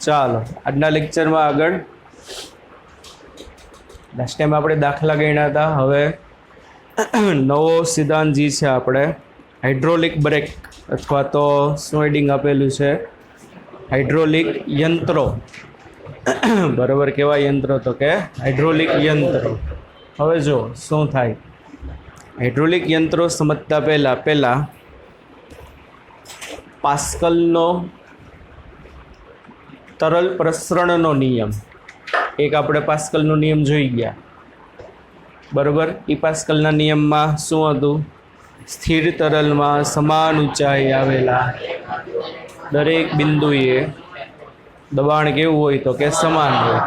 ચાલો આજના લેક્ચરમાં આગળ લાસ્ટ ટાઈમ આપણે દાખલા ગણ્યા હતા. હવે નવો સિદ્ધાંત જે છે આપણે હાઇડ્રોલિક બ્રેક અથવા તો શું હેડિંગ આપેલું છે હાઇડ્રોલિક યંત્રો. બરાબર, કેવા યંત્રો? તો કે હાઇડ્રોલિક યંત્રો. હવે જો શું થાય, હાઇડ્રોલિક યંત્રો સમજતા પહેલા પાસ્કલનો તરલ પ્રસરણનો નિયમ, એક આપણે પાસ્કલનો નિયમ જોઈ ગયા. બરાબર, એ પાસ્કલના નિયમમાં શું હતું? સ્થિર તરલમાં સમાન ઊંચાઈ આવેલા દરેક બિંદુએ દબાણ કેવું હોય? તો કે સમાન હોય.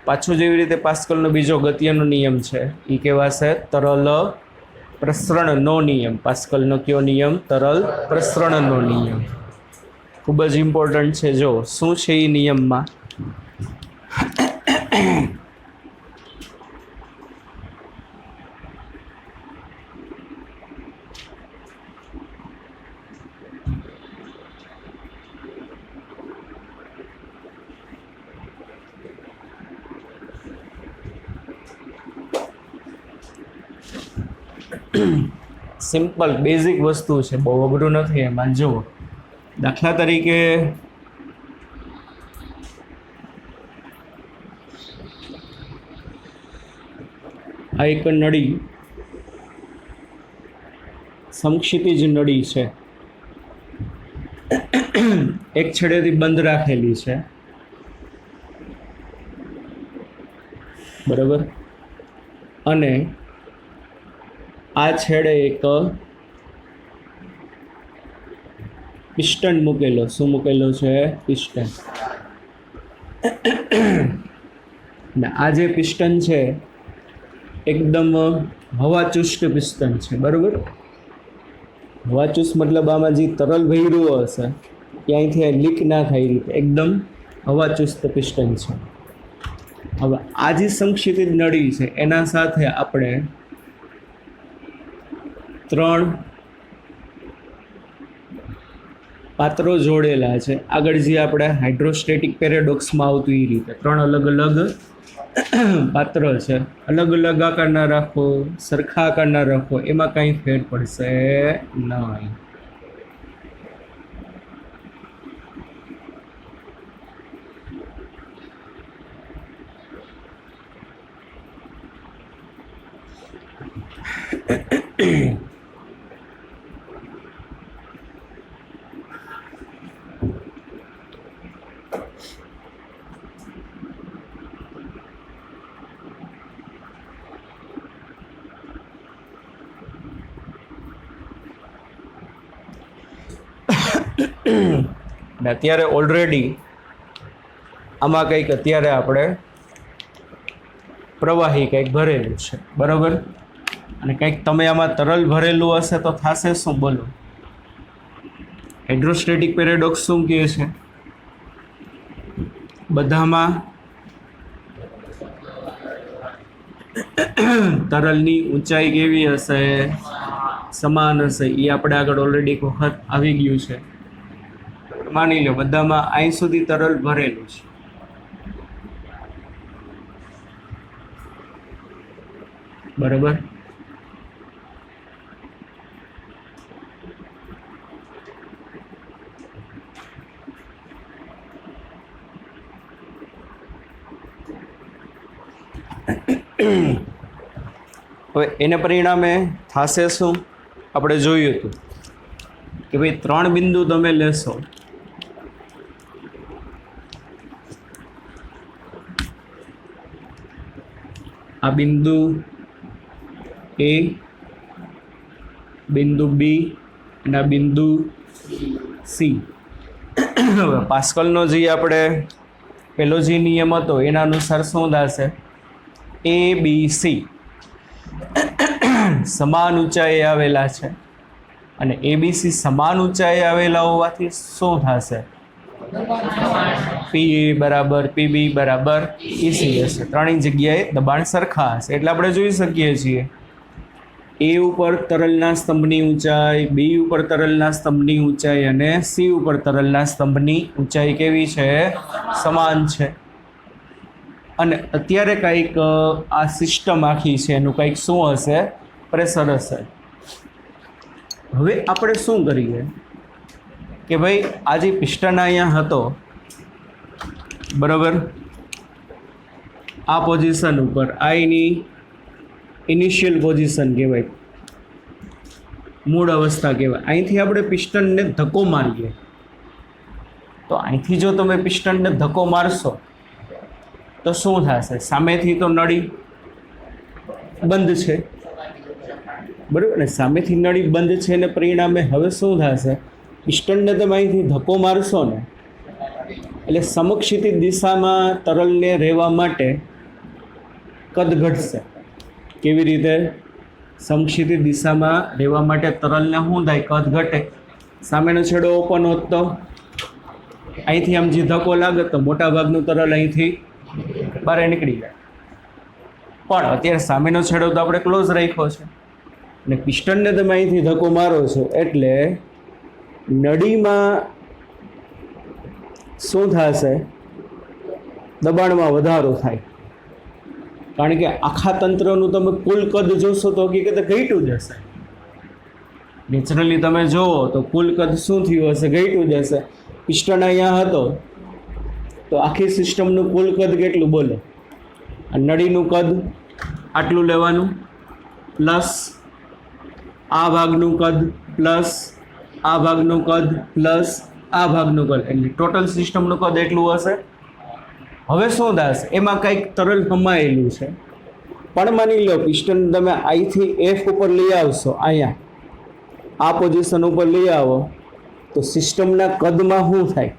પાછું જેવી રીતે પાસ્કલનો બીજો ગતિનો નિયમ છે એ કહેવાશે તરલ પ્રસરણનો નિયમ. પાસ્કલનો કયો નિયમ? તરલ પ્રસરણનો નિયમ. ખૂબ જ ઇમ્પોર્ટન્ટ છે. જો શું છે એ નિયમમાં સિમ્પલ બેઝિક વસ્તુ છે, બહુ અઘરું નથી એમાં. જુઓ, દાખલા તરીકે આ એક નળી સમક્ષિતિજ નળી છે, એક છેડેથી બંધ રાખેલી છે. બરાબર, અને આ છેડે એક પિસ્ટન મૂકેલો. શું મૂકેલો છે? પિસ્ટન. ને આ જે પિસ્ટન છે એકદમ હવાચુષ્ટ પિસ્ટન છે. બરાબર, હવાચુષ્ટ મતલબ આમાં જે તરલ ભર્યું હશે ત્યાંથી લીક ના થાય રીતે એકદમ હવાચુષ્ટ પિસ્ટન છે. હવે આ જે સંક્ષિપ્ત નળી છે એના સાથે આપણે 3 પાત્રો જોડેલા છે. આગળ જે આપણે હાઇડ્રોસ્ટેટિક પેરેડોક્સમાં આવતું એ રીતે 3 અલગ અલગ પાત્ર છે. અલગ અલગ આકારના રાખો, સરખા આકારના રાખો, એમાં કંઈ ફેર પડશે નહીં. અત્યારે ઓલરેડી આમાં કંઈક અત્યારે આપણે પ્રવાહી કંઈક ભરેલું છે. બરાબર, અને કંઈક તમે આમાં તરલ ભરેલું હશે તો થશે શું? બોલો. હાઇડ્રોસ્ટેટિક પેરેડોક્સ શું કહે છે? બધામાં તરલની ઊંચાઈ કેવી હશે? સમાન હશે. એ આપણે આગળ ઓલરેડી એક વખત આવી ગયું છે. માની લો બધામાં અહીં સુધી તરલ ભરેલું છે. બરાબર, હવે એને પરિણામે થશે શું? આપણે જોયું હતું કે ભાઈ 3 બિંદુ તમે લેશો. આ બિંદુ એ, બિંદુ બી અને આ બિંદુ સી. હવે પાસ્કલનો જે આપણે પેલો જે નિયમ હતો એના અનુસાર શું થશે? એ બી સી સમાન ઊંચાઈએ આવેલા છે, અને એબીસી સમાન ઊંચાઈએ આવેલા હોવાથી શું થશે? પી બરાબર પીબી બરાબર ઈસી હશે. ત્રણેય જગ્યાએ દબાણ સરખા હશે. એટલે આપણે જોઈ શકીએ છીએ એ ઉપર તરલના સ્તંભની ઊંચાઈ, બી ઉપર તરલના સ્તંભની ઊંચાઈ અને સી ઉપર તરલના સ્તંભની ઊંચાઈ કેવી છે? સમાન છે. અને અત્યારે કંઈક આ સિસ્ટમ આખી છે એનું કંઈક શું હશે? પ્રેશર હશે. હવે આપણે શું કરીએ કે ભાઈ આ જે પિસ્ટન અહીંયા હતો બરાબર, આ પોઝિશન ઉપર, આ એની ઇનિશિયલ પોઝિશન કહેવાય, મૂળ અવસ્થા કહેવાય. અહીંથી આપણે પિસ્ટનને ધક્કો મારીએ તો અહીંથી જો તમે પિસ્ટનને ધક્કો મારશો તો શું થશે? સામેથી તો નળી બંધ છે બરાબર ને, સામેથી નળી બંધ છે ને પરિણામે હવે શું થશે? પિસ્ટનને તમે અહીંથી ધક્કો મારશો ને એટલે સમક્ષિતિજ દિશામાં તરલને રહેવા માટે કદ ઘટશે. કેવી રીતે? સમક્ષિતિજ દિશામાં રહેવા માટે તરલને શું થાય? કદ ઘટે. સામેનો છેડો ઓપન હોત તો અહીંથી આમ જે ધક્કો લાગે તો મોટા ભાગનું તરલ અહીંથી બહાર નીકળી જાય. પણ અત્યારે સામેનો છેડો તો આપણે ક્લોઝ રાખ્યો છે અને પિસ્ટનને તમે અહીંથી ધક્કો મારો છો એટલે નળીમાં શું થશે? દબાણમાં વધારો થાય. કારણ કે આખા તંત્રનું તમે કુલ કદ જોશો તો હકીકતે ઘટ્યું જ હશે. નેચરલી તમે જુઓ તો કુલ કદ શું થયું હશે? ઘટ્યું જ હશે. પિસ્ટન અહીંયા હતો તો આખી સિસ્ટમનું કુલ કદ કેટલું બોલો? આ નળીનું કદ આટલું લેવાનું પ્લસ આ ભાગનું કદ પ્લસ આ ભાગનું કદ પ્લસ આ ભાગનું કદ એટલે ટોટલ સિસ્ટમનું કદ એટલું હશે. હવે શું થશે? એમાં કંઈક તરલ સમાયેલું છે. પણ માની લો પિસ્ટન તમે આઈથી એફ ઉપર લઈ આવશો, અહીંયા આ પોઝિશન ઉપર લઈ આવો તો સિસ્ટમના કદમાં શું થાય?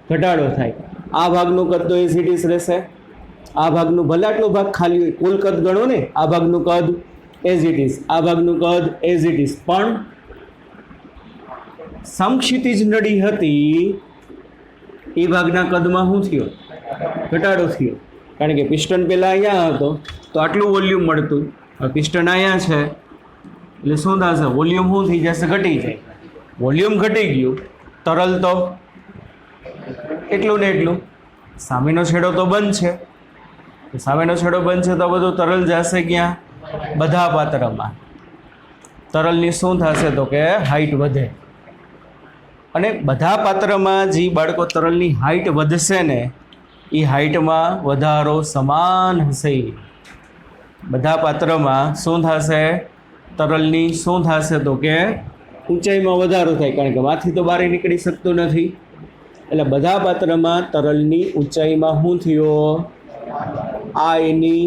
ઘટાડો થાય. આ ભાગનું કદ તો એઝ ઇટ ઇઝ રહેશે. આ ભાગનું ભલે આટલો ભાગ ખાલી હોય, કુલ કદ ગણો ને, આ ભાગનું કદ એઝ ઇટ ઇઝ, આ ભાગનું કદ એઝ ઇટ ઇઝ. પણ સમક્ષિતિજ નળી હતી એ ભાગના કદમાં શું થયો? ઘટાડો થયો. કારણ કે પિસ્ટન પહેલાં અહીંયા હતો તો આટલું વોલ્યુમ મળતું, હવે પિસ્ટન અહીંયા છે એટલે શું થશે? વોલ્યુમ શું થઈ જશે? ઘટી જાય. વોલ્યુમ ઘટી ગયું, તરલ તો એટલું ને એટલું. સામેનો છેડો તો બંધ છે, સામેનો છેડો બંધ છે તો બધું તરલ જશે ક્યાં? બધા પાત્રમાં. તરલની શું થશે તો કે હાઈટ વધે. અને બધા પાત્રમાં જે બાળકો તરલની હાઈટ વધશે ને એ હાઈટમાં વધારો સમાન હશે. બધા પાત્રમાં શું થશે? તરલની શું થશે તો કે ઊંચાઈમાં વધારો થાય. કારણ કે માંથી તો બહાર નીકળી શકતું નથી એટલે બધા પાત્રમાં તરલની ઊંચાઈમાં શું થયો? આ એની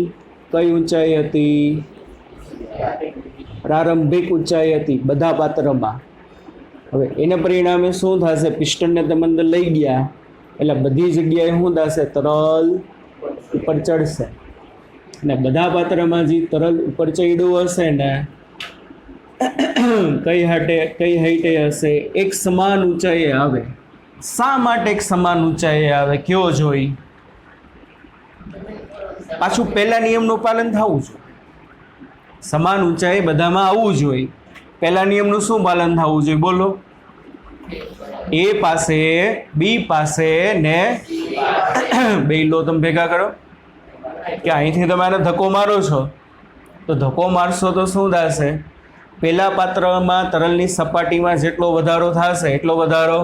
કઈ ઊંચાઈ હતી? પ્રારંભિક ઊંચાઈ હતી બધા પાત્રમાં. હવે એને પરિણામે શું થશે? પિસ્ટનને તમે અંદર લઈ ગયા એટલે બધી જગ્યાએ શું થશે? તરલ ઉપર ચડશે. અને બધા પાત્રમાં જે તરલ ઉપર ચડ્યું હશે ને કઈ હાઈટે હશે? એક સમાન ઊંચાઈએ આવે. શા માટે એક સમાન ઊંચાઈએ આવે? કયો જોઈ? પાછું પહેલા નિયમનું પાલન થવું જોઈએ. સમાન ઊંચાઈ બધામાં આવવું જોઈએ. પહેલા નિયમનું શું પાલન થવું જોઈએ બોલો? એ પાસે બી પાસે ને બે લો તમે ભેગા કરો કે અહીંથી તમે આને ધક્કો મારો છો તો ધક્કો મારશો તો શું થશે? પહેલા પાત્રમાં તરલની સપાટીમાં જેટલો વધારો થશે એટલો વધારો,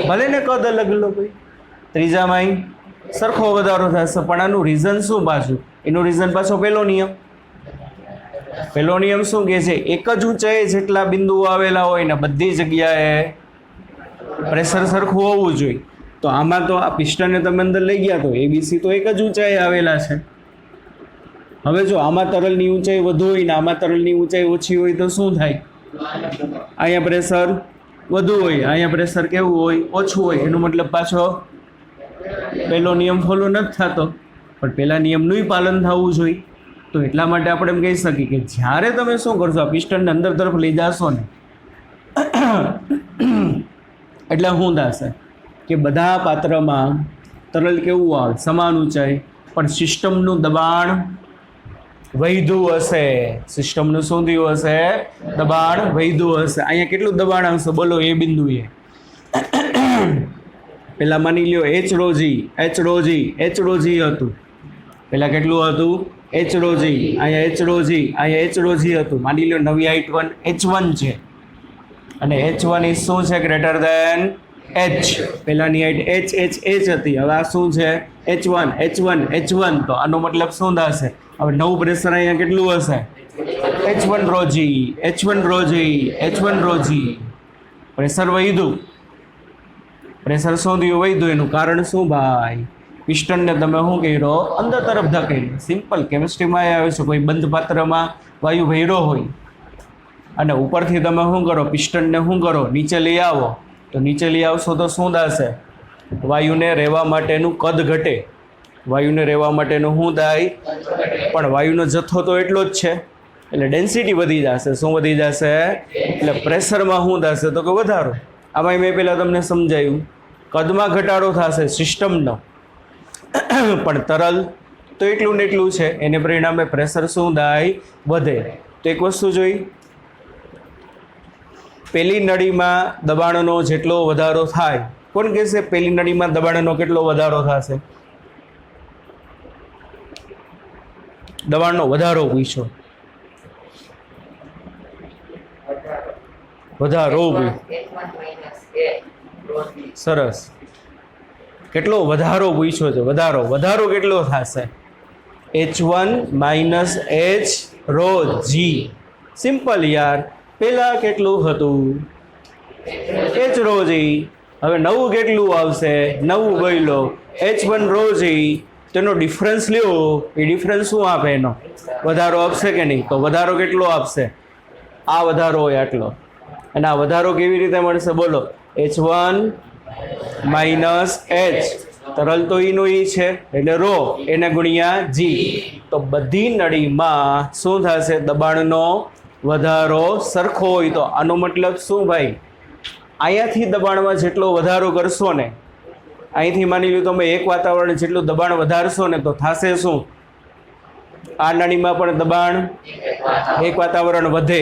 ભલે ને કદ અલગ લો ભાઈ, ત્રીજામાં સરખો વધારો થશે. પણ આનું રીઝન શું પાછું? એનું રીઝન પાછો પહેલો નિયમ. પહેલો નિયમ શું કહે છે? એક જ ઊંચાઈએ જેટલા બિંદુઓ આવેલા હોય ને બધી જગ્યાએ પ્રેશર સરખું હોવું જોઈએ. તો આમાં તો આ પિસ્ટનને તમે અંદર લઈ ગયા તો એબીસી તો એક જ ઊંચાઈએ આવેલા છે. હવે જો આમાં તરલની ઊંચાઈ વધુ હોય ને આમાં તરલની ઊંચાઈ ઓછી હોય તો શું થાય? અહીંયા પ્રેશર વધુ હોય, અહીંયા પ્રેશર કેવું હોય? ઓછું હોય. એનો મતલબ પાછો પહેલો નિયમ ફોલો નથી થતો. પણ પહેલા નિયમનું પાલન થવું જોઈએ. તો એટલા માટે આપણે એમ કહી શકીએ કે જ્યારે તમે શું કરશો? આ પિસ્ટનને અંદર તરફ લઈ જશો ને એટલે શું થશે કે બધા પાત્રમાં તરલ કેવું આવે? સમાન ઊંચાઈ. પણ સિસ્ટમનું દબાણ વધ્યું હશે, સિસ્ટમનું શું થયું હશે? દબાણ વધ્યું હશે. અહીંયા કેટલું દબાણ આવશે બોલો એ બિંદુએ? પેલા માની લ્યો એચ રો જી હતું. પેલા કેટલું હતું? એચ રો જી. અહીંયા એચ રો જી હતું. માની લ્યો નવી હાઈટ 1 H1 છે અને H1 ઇઝ શું છે? Greater than H. પેલાની હાઈટ H હતી. હવે આ શું છે? H1. તો આનો મતલબ શું થશે? હવે નવું પ્રેશર અહીંયા કેટલું હશે? H1 રો જી. પ્રેશર વધ્યું. પ્રેશર શું થયું? વધ્યું. એનું કારણ શું ભાઈ? પિસ્ટનને તમે શું કર્યો? અંદર તરફ ધકેલ્યો. સિમ્પલ કેમિસ્ટ્રીમાં આવે છે. કોઈ બંધ પાત્રમાં વાયુ ભર્યો હોય અને ઉપરથી તમે શું કરો? પિસ્ટનને શું કરો? નીચે લઈ આવો. તો નીચે લઈ આવશો તો શું થશે? વાયુને રહેવા માટેનું કદ ઘટે. વાયુને રહેવા માટેનું શું થાય? પણ વાયુનો જથ્થો તો એટલો જ છે એટલે ડેન્સિટી વધી જશે. શું વધી જશે? એટલે પ્રેશરમાં શું થશે? તો કે વધારો. આમાં મેં પહેલાં તમને સમજાયું, કદમાં ઘટાડો થશે સિસ્ટમનો, પણ તરલ તો એટલું ને એટલું છે. એને પરિણામે પ્રેશર શું થાય? વધે. તો એક વસ્તુ જોઈ, પેલી નળીમાં દબાણનો જેટલો વધારો થાય, કોણ કહેશે પેલી નળીમાં દબાણનો કેટલો વધારો થશે? દબાણનો વધારો પૂછો. વધારો. સરસ. કેટલો વધારો પૂછ્યો છે? વધારો કેટલો થશે? H1 - H રો જી. સિમ્પલ યાર. પેલા કેટલું હતું? H રો જી. હવે નવું કેટલું આવશે? નવું બોલો H1 રો જી. તેનો ડિફરન્સ લ્યો. એ ડિફરન્સ શું આપે? એનો વધારો આપશે કે નહીં? તો વધારો કેટલો આપશે? આ વધારો હોય આટલો. અને આ વધારો કેવી રીતે મળશે બોલો? H1 - H. તરલ તો ઈનો ઈ છે એટલે રો, એને ગુણ્યા જી. તો બધી નળીમાં શું થશે? દબાણનો વધારો સરખો હોય. તો આનો મતલબ શું ભાઈ? અહીંયાથી દબાણમાં જેટલો વધારો કરશો ને, અહીંથી માની લો તમે એક વાતાવરણ જેટલું દબાણ વધારશો ને, તો થશે શું? આ નળીમાં પણ દબાણ એક વાતાવરણ વધે.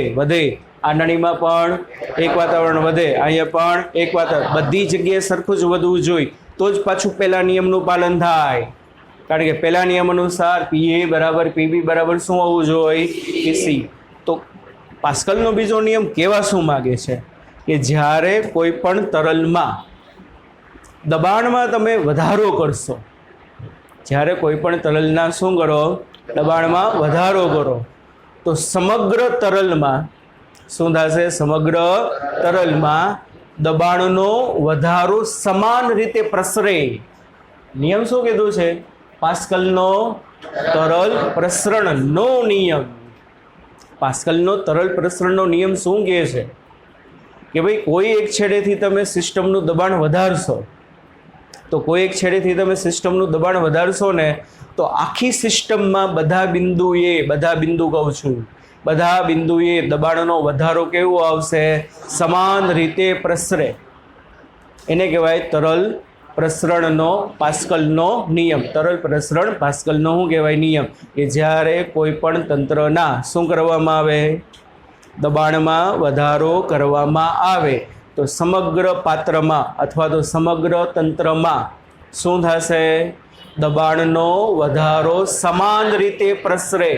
આ નળીમાં પણ એક વાતાવરણ વધે. અહીંયા પણ એક વાતાવરણ. બધી જગ્યાએ સરખું જ વધવું જોઈએ. તો જ પાછું પહેલા નિયમનું પાલન થાય. કારણ કે પહેલા નિયમ અનુસાર PA = PB = શું હોવું જોઈએ? PC. તો પાસ્કલનો બીજો નિયમ કેવા શું માગે છે કે જ્યારે કોઈ પણ તરલમાં દબાણમાં તમે વધારો કરશો, જ્યારે કોઈ પણ તરલના શું કરો? દબાણમાં વધારો કરો, તો સમગ્ર તરલમાં શું થશે? સમગ્ર તરલમાં દબાણનો વધારો સમાન રીતે પ્રસરે. નિયમ શું કીધું છે? પાસ્કલનો તરલ પ્રસરણનો નિયમ. પાસ્કલનો તરલ પ્રસરણનો નિયમ શું કહે છે? કે ભાઈ કોઈ એક છેડેથી તમે સિસ્ટમનું દબાણ વધારશો, તો કોઈ એક છેડેથી તમે સિસ્ટમનું દબાણ વધારશો ને, તો આખી સિસ્ટમમાં બધા બિંદુએ દબાણનો વધારો કેવો આવશે? સમાન રીતે પ્રસરે. એને કહેવાય તરલ પ્રસરણનો પાસ્કલનો નિયમ. તરલ પ્રસરણ પાસ્કલનો શું કહેવાય? નિયમ. કે જ્યારે કોઈ પણ તંત્રના શું કરવામાં આવે? દબાણમાં વધારો કરવામાં આવે, તો સમગ્ર પાત્રમાં અથવા તો સમગ્ર તંત્રમાં શું થશે? દબાણનો વધારો સમાન રીતે પ્રસરે.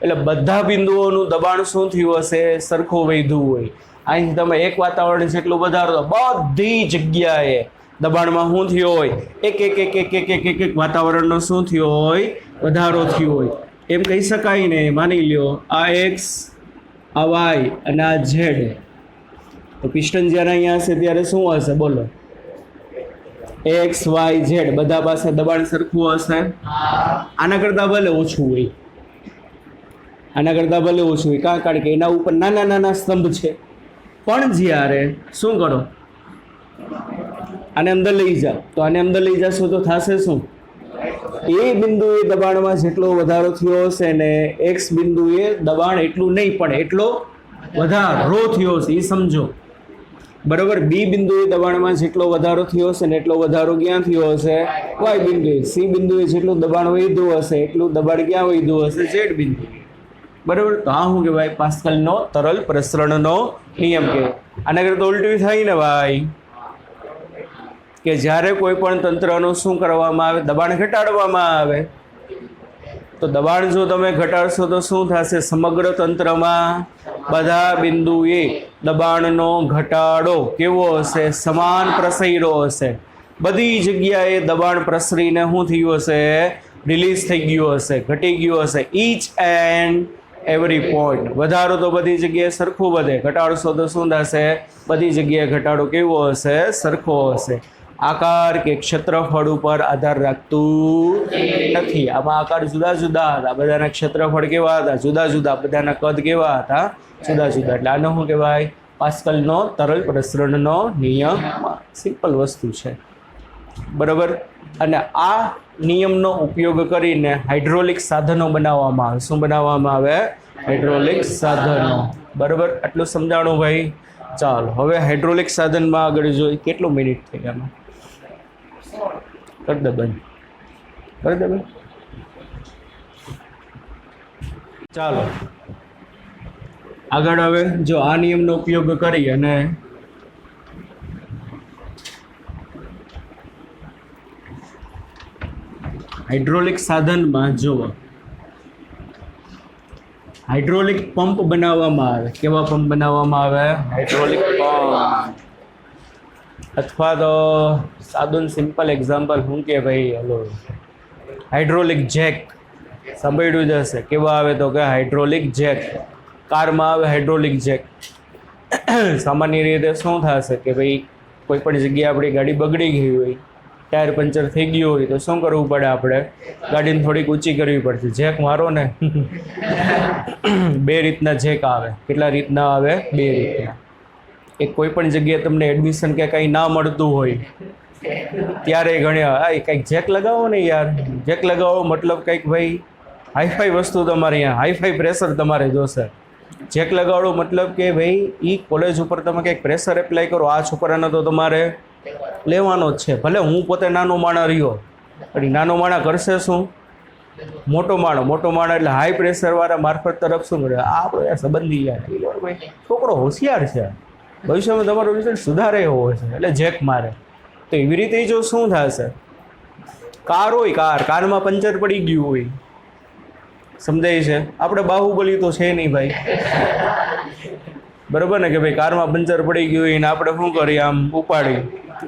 એટલે બધા બિંદુઓનું દબાણ શું થયું હશે? સરખું વધ્યું હોય. અહીંથી તમે એક વાતાવરણ જેટલું વધારો તો બધી જગ્યાએ દબાણમાં શું થયો હોય? એક વાતાવરણનો શું થયો હોય? વધારો થયો હોય. એમ કહી શકાય ને. માની લ્યો આ X, આ Y અને આ Z. તો પિસ્ટન જ્યારે અહીંયા હશે ત્યારે શું હશે બોલો? X, Y, Z બધા પાસે દબાણ સરખું હશે. આના કરતાં ભલે ઓછું હોય. કારણ કે એના ઉપર નાના સ્તંભ છે. પણ જ્યારે શું કરો? આને અંદર લઈ જાઓ. તો આને અંદર લઈ જશો તો થશે શું? એ બિંદુએ દબાણમાં જેટલો વધારો થયો હશે ને, X બિંદુએ દબાણ એટલું નહીં પણ એટલો વધારો થયો હશે. એ સમજો. બરોબર. બી બિંદુએ દબાણમાં જેટલો વધારો થયો હશે ને એટલો વધારો ક્યાં થયો હશે? વાય બિંદુએ. સી બિંદુએ જેટલું દબાણ વધ્યું હશે એટલું દબાણ ક્યાં વધ્યું હશે? ઝેડ બિંદુએ. બરોબર. તો આ શું કહેવાય? પાસ્કલનો તરલ પ્રસરણનો નિયમ કહેવાય. આના કરતા ઉલટું થાય ને ભાઈ, કે જ્યારે કોઈ પણ તંત્રનું શું કરવામાં આવે? દબાણ ઘટાડવામાં આવે. તો દબાણ જો તમે ઘટાડશો તો શું થશે? સમગ્ર તંત્રમાં બધા બિંદુએ દબાણનો ઘટાડો કેવો હશે? સમાન પ્રસર્યો હશે. બધી જગ્યાએ દબાણ પ્રસરીને શું થયું હશે? રિલીઝ થઈ ગયું હશે, ઘટી ગયું હશે. Each and every point. વધારો તો બધી જગ્યાએ સરખું વધે, ઘટાડશો તો શું થશે? બધી જગ્યાએ ઘટાડો કેવો હશે? સરખો હશે. આકાર કે ક્ષેત્રફળ ઉપર આધાર રાખતું નથી. આમાં આકાર જુદા જુદા હતા, બધાના ક્ષેત્રફળ કેવા હતા? જુદા જુદા. બધાના કદ કેવા હતા? જુદા જુદા. એટલે આનો શું કહેવાય? પાસ્કલનો તરલ પ્રસરણનો નિયમ. સિમ્પલ વસ્તુ છે, બરાબર. અને આ નિયમનો ઉપયોગ કરીને હાઇડ્રોલિક સાધનો બનાવવામાં આવે. શું બનાવવામાં આવે? હાઇડ્રોલિક સાધનો. બરાબર. આટલું સમજાણું ભાઈ? ચાલો હવે હાઇડ્રોલિક સાધનમાં આગળ જોઈએ. કેટલું મિનિટ થઈ ગયા? કરી દે બંધ, કરી દે બંધ. ચાલો આગળ હવે જો આ નિયમનો ઉપયોગ કરી અને હાઇડ્રોલિક સાધનમાં જો હાઇડ્રોલિક પંપ બનાવવામાં આવે. કેવા પંપ બનાવવામાં આવે? Hydraulic pump. અથવા તો સાદું સિમ્પલ એક્ઝામ્પલ શું કે ભાઈ, હલો હાઇડ્રોલિક જેક સાંભળ્યું જ હશે. કેવા આવે? તો કે હાઇડ્રોલિક જેક. કારમાં આવે હાઇડ્રોલિક જેક. સામાન્ય રીતે શું થશે કે ભાઈ કોઈ પણ જગ્યાએ આપણી ગાડી બગડી ગઈ હોય, ટાયર પંચર થઈ ગયું હોય તો શું કરવું પડે? આપણે ગાડીને થોડીક ઊંચી કરવી પડશે. જેક મારો ને. બે રીતના જેક આવે. કેટલા રીતના આવે? બે રીતના. એક કોઈ પણ જગ્યાએ તમને એડમિશન કે કંઈ ના મળતું હોય ત્યારે ઘણી કંઈક જેક લગાવો ને યાર. જેક લગાવો મતલબ કંઈક ભાઈ હાઈફાઈ વસ્તુ તમારે અહીંયા, હાઈફાઈ પ્રેશર તમારે જોશે. જેક લગાવડો મતલબ કે ભાઈ એ કોલેજ ઉપર તમે કંઈક પ્રેશર એપ્લાય કરો. આ છોકરાને તો તમારે લેવાનો જ છે. ભલે હું પોતે નાનો માણસ રહ્યો, પણ નાનો માણસ કરશે શું? મોટો માણસ એટલે હાઈ પ્રેશરવાળા મારફત તરફ શું કરે? આપણો યાર સંબંધી યાર ભાઈ છોકરો હોશિયાર છે, ભવિષ્યમાં તમારો રિઝલ્ટ સુધારે એવો હોય છે એટલે જેક મારે. તો એવી રીતે જો શું થશે? કાર હોય, કારમાં પંચર પડી ગયું હોય, સમજાય છે? આપણે બાહુબલી તો છે નહીં ભાઈ, બરાબર ને? કે ભાઈ કારમાં પંચર પડી ગયું હોય ને આપણે શું કરીએ? આમ ઉપાડી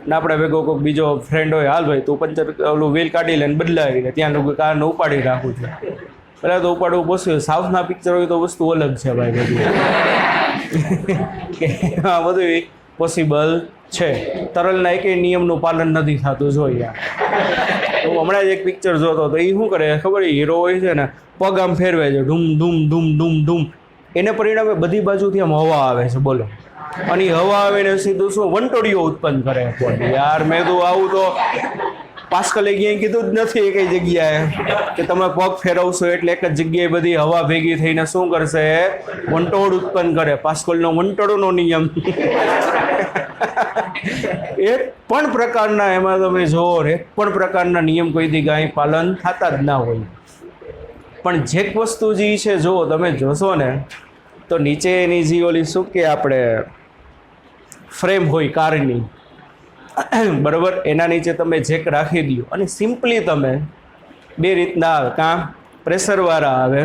ને આપણે ભેગો કોઈક બીજો ફ્રેન્ડ હોય, હાલ ભાઈ તું પંચર ઓલું વ્હીલ કાઢી લે ને બદલાવી લે, ત્યાં લોકો કારને ઉપાડી રાખું છું. પહેલાં તો ઉપાડવું પોસિબલ. સાઉથના પિક્ચર હોય તો વસ્તુ અલગ છે ભાઈ બધું. કે આ બધું પોસિબલ છે. તરલના એકેય નિયમનું પાલન નથી થતું. જોઈએ હું હમણાં જ એક પિક્ચર જોતો તો એ શું કરે ખબર? હીરો હોય છે ને, પગ આમ ફેરવે છે, ધૂમ ધૂમ ધૂમ ધૂમ ધૂમ. એને પરિણામે બધી બાજુથી આમ હવા આવે છે, બોલો. અને એ હવા આવીને સીધું શું વંટોળીઓ ઉત્પન્ન કરે. યાર મેં તો આવું તો પાસ્કલે ક્યાંય કીધું જ નથી કઈ જગ્યાએ કે તમે પગ ફેરવશો એટલે એક જ જગ્યાએ બધી હવા ભેગી થઈને શું કરશે? વંટોળ ઉત્પન્ન કરે. પાસ્કલનો વંટોળનો નિયમ. એક પણ પ્રકારના એમાં તમે જોવો, એક પણ પ્રકારના નિયમ કોઈથી કાંઈ પાલન થતા જ ના હોય. પણ જે વસ્તુ જે છે જો તમે જોશો ને તો નીચે એની જે ઓલી શું કે આપણે ફ્રેમ હોય કારની, બરાબર, એના નીચે તમે જેક રાખી દો અને સિમ્પલી તમે બે રીતના આવે, કાં પ્રેશરવાળા આવે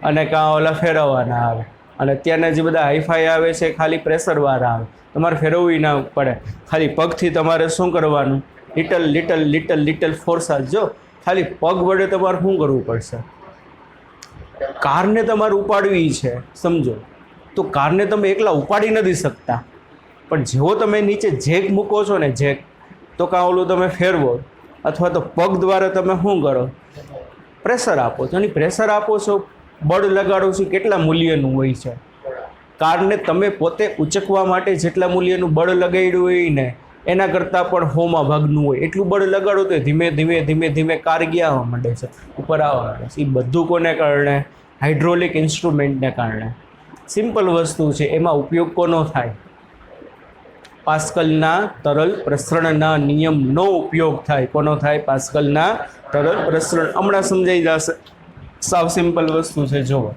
અને કાં ઓલા ફેરવવાના આવે. અને અત્યારના જે બધા હાઈફાઈ આવે છે ખાલી પ્રેશરવાળા આવે. તમારે ફેરવવી ના પડે, ખાલી પગથી તમારે શું કરવાનું? Little little little little force જો ખાલી પગ વડે તમારે શું કરવું પડશે? કારને તમારે ઉપાડવી છે, સમજો તો કારને તમે એકલા ઉપાડી નથી શકતા. પણ જેવો તમે નીચે જેક મૂકો છો ને, જેક તો કાં ઓલું તમે ફેરવો અથવા તો પગ દ્વારા તમે શું કરો? પ્રેશર આપો છો. અને પ્રેશર આપો છો, બળ લગાડો છો, કેટલા મૂલ્યનું હોય છે? કારને તમે પોતે ઉચકવા માટે જેટલા મૂલ્યનું બળ લગાડ્યું હોય ને એના કરતાં પણ 100માં ભાગનું હોય એટલું બળ લગાડો તો ધીમે ધીમે ધીમે ધીમે કાર ગયા આવવા માંડે છે, ઉપર આવવા માંડે છે. એ બધું કોને કારણે? હાઇડ્રોલિક ઇન્સ્ટ્રુમેન્ટને કારણે. સિમ્પલ વસ્તુ છે. એમાં ઉપયોગ કોનો થાય? પાસ્કલના તરલ પ્રસરણના નિયમનો ઉપયોગ થાય. કોનો થાય? પાસ્કલના તરલ પ્રસરણ. હમણાં સમજાઈ જશે. સાવ સિમ્પલ વસ્તુ છે. જુઓ,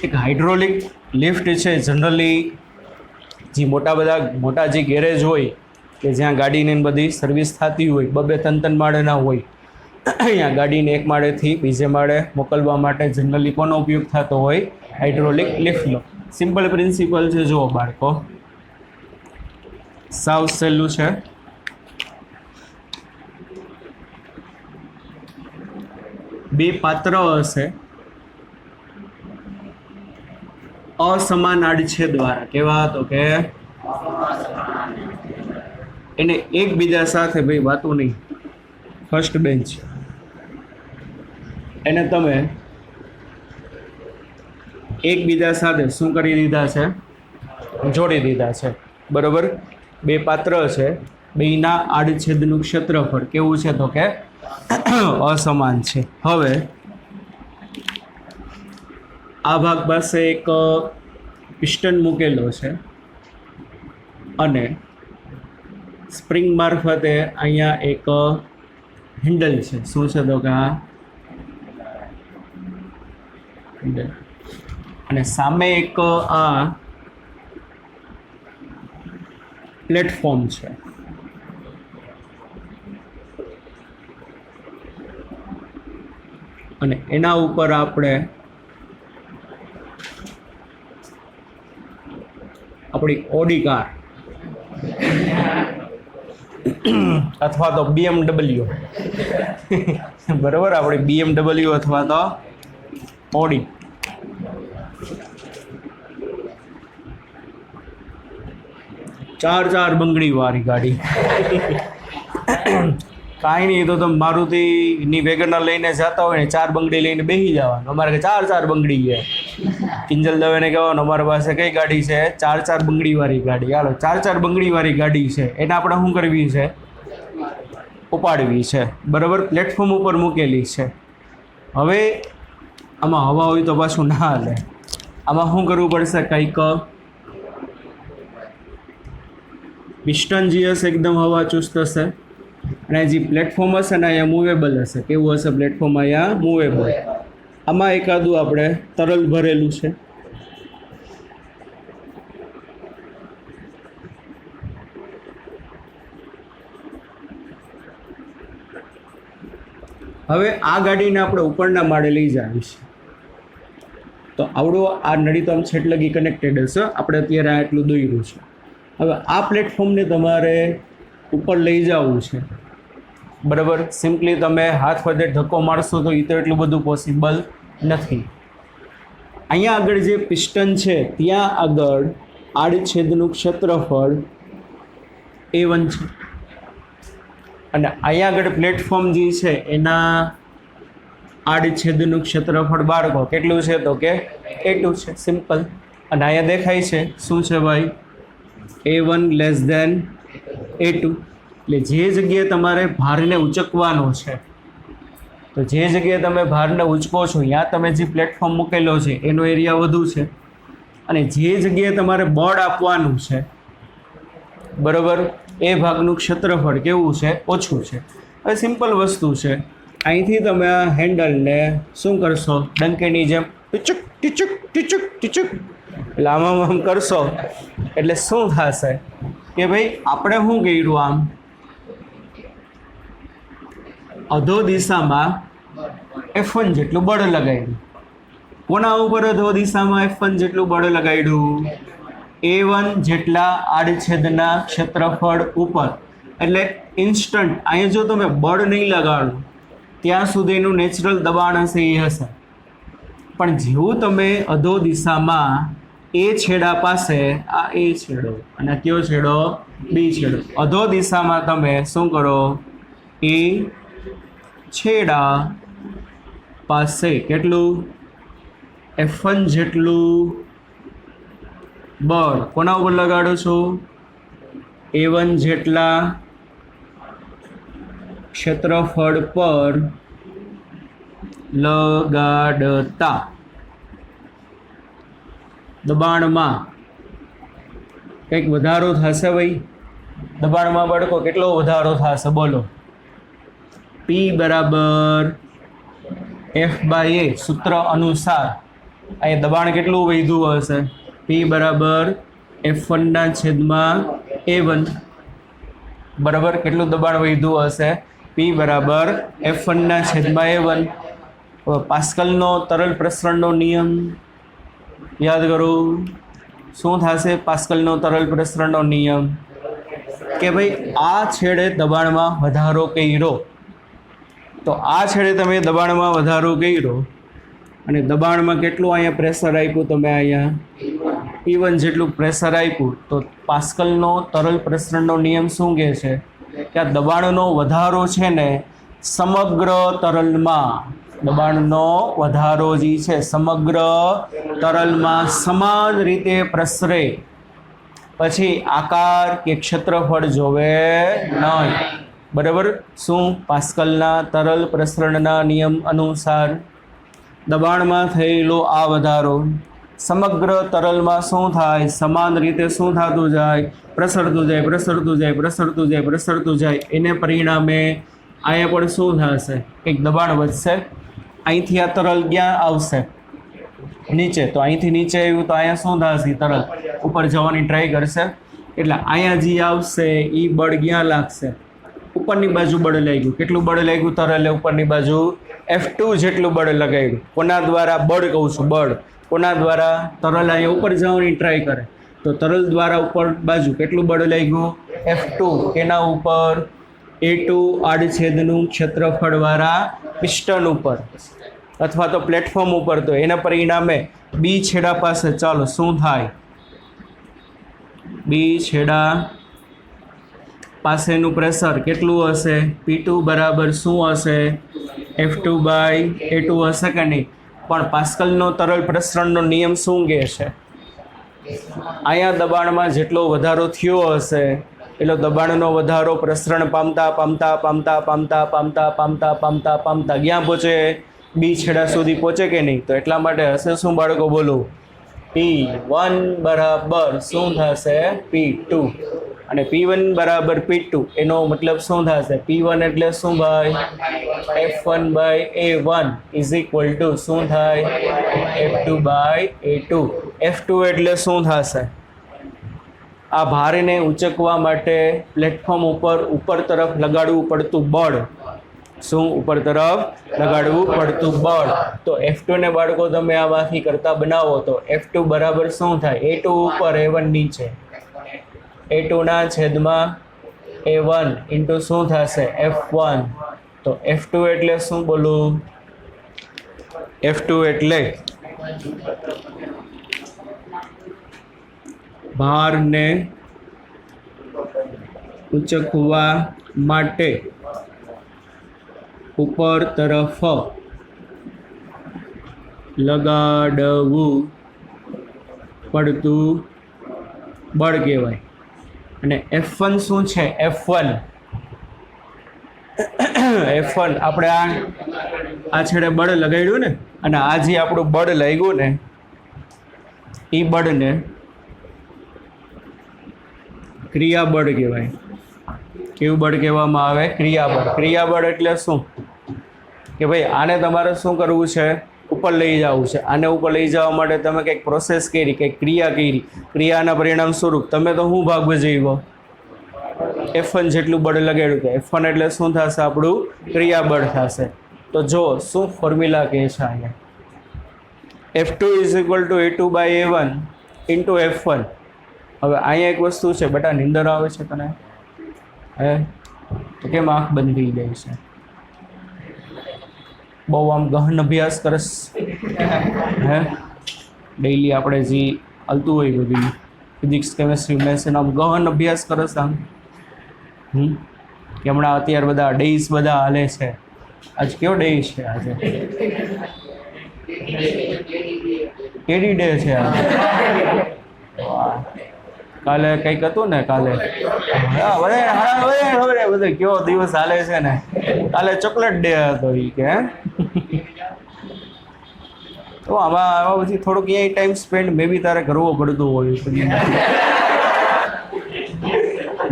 એક હાઇડ્રોલિક લિફ્ટ છે. જનરલી જે મોટા જે ગેરેજ હોય કે જ્યાં ગાડીની બધી સર્વિસ થતી હોય, 2-3 માળેના હોય, અહીંયા ગાડીને એક માળેથી બીજે માળે મોકલવા માટે જનરલી કોનો ઉપયોગ થતો હોય? હાઇડ્રોલિક લિફ્ટનો. સિમ્પલ પ્રિન્સિપલ છે. જુઓ બાળકો, સાવ સહેલું છે. બે પાત્ર હશે, અસમાન આડછેદ દ્વારા. કેવા? તો કે એને એકબીજા સાથે, ભાઈ વાતું નહીં, ફર્સ્ટ બેન્ચ, એને તમે એકબીજા સાથે શું કરી દીધા છે? જોડી દીધા છે. બરોબર. બે પાત્ર છે, બેના આડછેદનું ક્ષેત્રફળ કેવું છે? તો કે અસમાન છે. હવે આ ભાગ પાસે એક પિસ્ટન મૂકેલો છે અને સ્પ્રિંગ મારફતે અહીંયા એક હેન્ડલ છે. શું છે? તો કે આ હેન્ડલ. અને સામે એક આ પ્લેટફોર્મ છે. અને એના ઉપર આપણે આપણી ઓડી કાર અથવા તો BMW, બરાબર, આપણી BMW અથવા તો ઓડી, ચાર બંગડી વાળી ગાડી. કાંઈ નહીં, તો તમે મારુતિની વેગનર લઈને જતા હોય ને 4 બંગડી લઈને બેસી જવાનું. અમારે કે ચાર બંગડી છે. કિંજલ દવેને કહેવાનું અમારી પાસે કઈ ગાડી છે? 4 બંગડી વાળી ગાડી. હાલો, 4 બંગડી વાળી ગાડી છે, એને આપણે શું કરવી છે? ઉપાડવી છે. બરાબર. પ્લેટફોર્મ ઉપર મૂકેલી છે. હવે આમાં હવા હોય તો પાછું ના હાલે. આમાં શું કરવું પડશે? કંઈક પિસ્ટન જે હશે એકદમ હવા ચુસ્ત હશે, અને જે પ્લેટફોર્મ હશે ને અહીંયા મૂવેબલ હશે. કેવું હશે? પ્લેટફોર્મ અહીંયા મૂવેબલ. આમાં એકાદું આપણે તરલ ભરેલું છે. હવે આ ગાડીને આપણે ઉપરના માળે લઈ જવી છે. તો આવડો આ નળી તો આમ છેટ લગી કનેક્ટેડ હશે. આપણે અત્યારે આ એટલું દોર્યું છે. હવે આ પ્લેટફોર્મને તમારે ઉપર લઈ જવું છે. બરાબર. સિમ્પલી તમે હાથ વડે ધક્કો મારશો તો એ તો એટલું બધું પોસિબલ નથી. અહીંયા આગળ જે પિસ્ટન છે ત્યાં આગળ આડછેદનું ક્ષેત્રફળ A1 છે, અને અહીંયા આગળ પ્લેટફોર્મ જે છે એના આડછેદનું ક્ષેત્રફળ બાળકો કેટલું છે? તો કે A2 છે. સિમ્પલ. અને અહીંયા દેખાય છે શું છે ભાઈ? A1 less than A2. એટલે જે જગ્યાએ તમારે ભારને ઉચકવાનો છે, તો જે જગ્યાએ તમે ભારને ઉચકો છો ત્યાં તમે જે પ્લેટફોર્મ મૂકેલો છે એનો એરિયા વધુ છે, અને જે જગ્યાએ તમારે બળ આપવાનું છે, બરાબર, એ ભાગનું ક્ષેત્રફળ કેવું છે? ઓછું છે. હવે સિમ્પલ વસ્તુ છે. અહીંથી તમે આ હેન્ડલને શું કરશો? ડંકીની જેમ ટીચુક ટીચુક ટીચુક ટીચુક એટલે આમ કરશો એટલે શું થશે કે ભાઈ આપણે શું કર્યું? આમ અધો દિશામાં F1 જેટલું બળ લગાડ્યું. કોના ઉપર અધો દિશામાં F1 જેટલું બળ લગાડ્યું? A1 જેટલા આડછેદના ક્ષેત્રફળ ઉપર. એટલે ઇન્સ્ટન્ટ અહીંયા જો તમે બળ નહીં લગાડો ત્યાં સુધીનું નેચરલ દબાણ હશે એ હશે, પણ જેવું તમે અધો દિશામાં એ છેડા પાસે, આ એ છેડો અને કયો છેડો? બી છેડો. અધો દિશામાં તમે શું કરો? એ છેડા પાસે કેટલું? F1 જેટલું બળ કોના ઉપર લગાડો છો? A1 જેટલા ક્ષેત્રફળ પર લગાડતા દબાણમાં કંઈક વધારો થશે ભાઈ. દબાણમાં બાળકો કેટલો વધારો થશે બોલો. P બરાબર F/A સૂત્ર અનુસાર અહીંયા દબાણ કેટલું વધ્યું હશે? P બરાબર F1/A1 બરાબર કેટલું દબાણ વધ્યું હશે? P બરાબર F1/A1. પાસ્કલનો તરલ પ્રસરણનો નિયમ યાદ કરો. શું થશે પાસ્કલનો તરલ પ્રસરણનો નિયમ? કે ભાઈ આ છેડે દબાણમાં વધારો કર્યો તો આ છેડે તમે દબાણમાં વધારો કર્યો અને દબાણમાં કેટલું અહીંયા પ્રેશર આપ્યું તમે અહીંયા P1 જેટલું પ્રેશર આપ્યું તો પાસ્કલનો તરલ પ્રસરણનો નિયમ શું કહે છે કે આ દબાણનો વધારો છે ને સમગ્ર તરલમાં દબાણનો વધારો જે છે સમગ્ર તરલમાં સમાન રીતે પ્રસરે પછી આકાર કે ક્ષેત્રફળ જોવે નહીં. બરાબર. શું પાસ્કલના તરલ પ્રસરણના નિયમ અનુસાર દબાણમાં થયેલો આ વધારો સમગ્ર તરલમાં શું થાય? સમાન રીતે શું થતું જાય? પ્રસરતું જાય પ્રસરતું જાય પ્રસરતું જાય પ્રસરતું જાય. એને પરિણામે અહીંયા પણ શું થશે? એક દબાણ વધશે. અહીંથી આ તરલ ક્યાં આવશે? નીચે. તો અહીંથી નીચે આવ્યું તો અહીંયા શું થશે? તરલ ઉપર જવાની ટ્રાય કરશે એટલે અહીંયા જે આવશે એ બળ ક્યાં લાગશે? ઉપરની બાજુ બળ લાગ્યું. કેટલું બળ લાગ્યું તરલે? ઉપરની બાજુ F2 જેટલું બળ લગાવ્યું. કોના દ્વારા? બળ કહું છું બળ. કોના દ્વારા? તરલ અહીંયા ઉપર જવાની ટ્રાય કરે તો તરલ દ્વારા ઉપર બાજુ કેટલું બળ લાગ્યું? F2. કેના ઉપર? A2 આડછેદનું ક્ષેત્રફળવાળા પિસ્ટન ઉપર અથવા તો પ્લેટફોર્મ ઉપર. તો એના પરિણામે બી છેડા પાસે ચાલો શું થાય? બી છેડા પાસેનું પ્રેશર કેટલું હશે? P2 બરાબર શું હશે? F2/A2 હશે કે નહીં? પણ પાસ્કલનો તરલ પ્રસરણનો નિયમ શું કહે છે? અહીંયા દબાણમાં જેટલો વધારો થયો હશે એટલો દબાણનો વધારો પ્રસરણ પામતા પામતા પામતા પામતા પામતા પામતા પામતા પામતા ક્યાં પહોંચે? બી છેડા સુધી પહોંચે કે નહીં? તો એટલા માટે હશે શું બાળકો બોલો? P1 બરાબર શું થશે? P2 અને P1 બરાબર P2 એનો મતલબ શું થશે? P1 એટલે શું ભાઈ? F1/A1 ઇઝ ઇક્વલ ટુ શું થાય? F2/A2. F2 એટલે શું થશે? આ ભારને ઉચકવા માટે પ્લેટફોર્મ ઉપર તરફ લગાડવું પડતું બળ. શું? ઉપર તરફ લગાડવું પડતું બળ. તો F2 ને બાળકો તમે આમાંથી કરતા બનાવો તો F2 બરાબર શું થાય? A2 ઉપર A1 નીચે. A2 ના છેદમાં A1 ઇન્ટુ શું થશે? F1. તો F2 એટલે શું બોલું? F2 એટલે ભારને ઉચકવા માટે ઉપર તરફ લગાડવું પડતું બળ કહેવાય. અને F1 શું છે? F1 આપણે આ છેડે બળ લગાડ્યું ને અને આ જે આપણું બળ લાગ્યું ને એ બળને ક્રિયાબળ કહેવાય. કેવું બળ કહેવામાં આવે? ક્રિયાબળ. ક્રિયાબળ એટલે શું કે ભાઈ આને તમારે શું કરવું છે? ઉપર લઈ જવું છે. આને ઉપર લઈ જવા માટે તમે કંઈક પ્રોસેસ કરી, કંઈક ક્રિયા કરી. ક્રિયાના પરિણામ સ્વરૂપ તમે તો શું ભાગ ભજવ્યો? F1 જેટલું બળ લગાડ્યું તો F1 એટલે શું થશે? આપણું ક્રિયાબળ થશે. તો જો શું ફોર્મ્યુલા કહે છે અહીંયા? F2 is equal two A2/A1 into F1. હવે અહીંયા એક વસ્તુ છે બેટા, નીંદર આવે છે તને? હે તો કેમ આંખ બંધ થઈ જાય છે? બહુ આમ ગહન અભ્યાસ કરસ હે? ડેઈલી આપણે જે હાલતું હોય બધું ફિઝિક્સ કેમેસ્ટ્રી મેથ્સ એનો આમ ગહન અભ્યાસ કરસ આમ કે હમણાં અત્યારે બધા ડેઈસ બધા હાલે છે. આજ કયો ડે છે? આજે કેડી ડે છે આજે? વાહ, કાલે કંઈક હતું ને કાલે, હા બધે કેવો દિવસ હાલે છે ને, કાલે ચોકલેટ ડે હતો એ કે તો આમાં પછી થોડુંક અહીંયા ટાઈમ સ્પેન્ડ મે બી તારે કરવો પડતું હોય.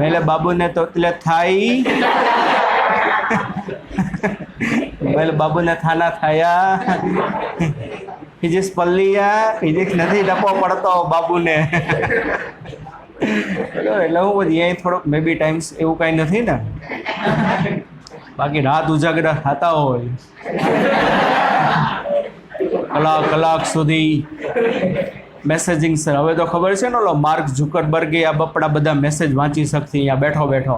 મેલે બાબુને તો એટલે થાય મેલે બાબુને થાના થયા, ફિઝિક્સ પલ્લિયા, ફિઝિક્સ નથી ડપો પડતો બાબુને. એટલે હું બધી અહીં થોડોક મે બી ટાઈમ્સ એવું કાંઈ નથી ને, બાકી રાત ઉજાગરા થતા હોય કલાક સુધી મેસેજિંગ. સર હવે તો ખબર છે ને, ઓલો માર્ક ઝુકરબર્ગે આ બપડા બધા મેસેજ વાંચી શકશે અહીંયા બેઠો બેઠો.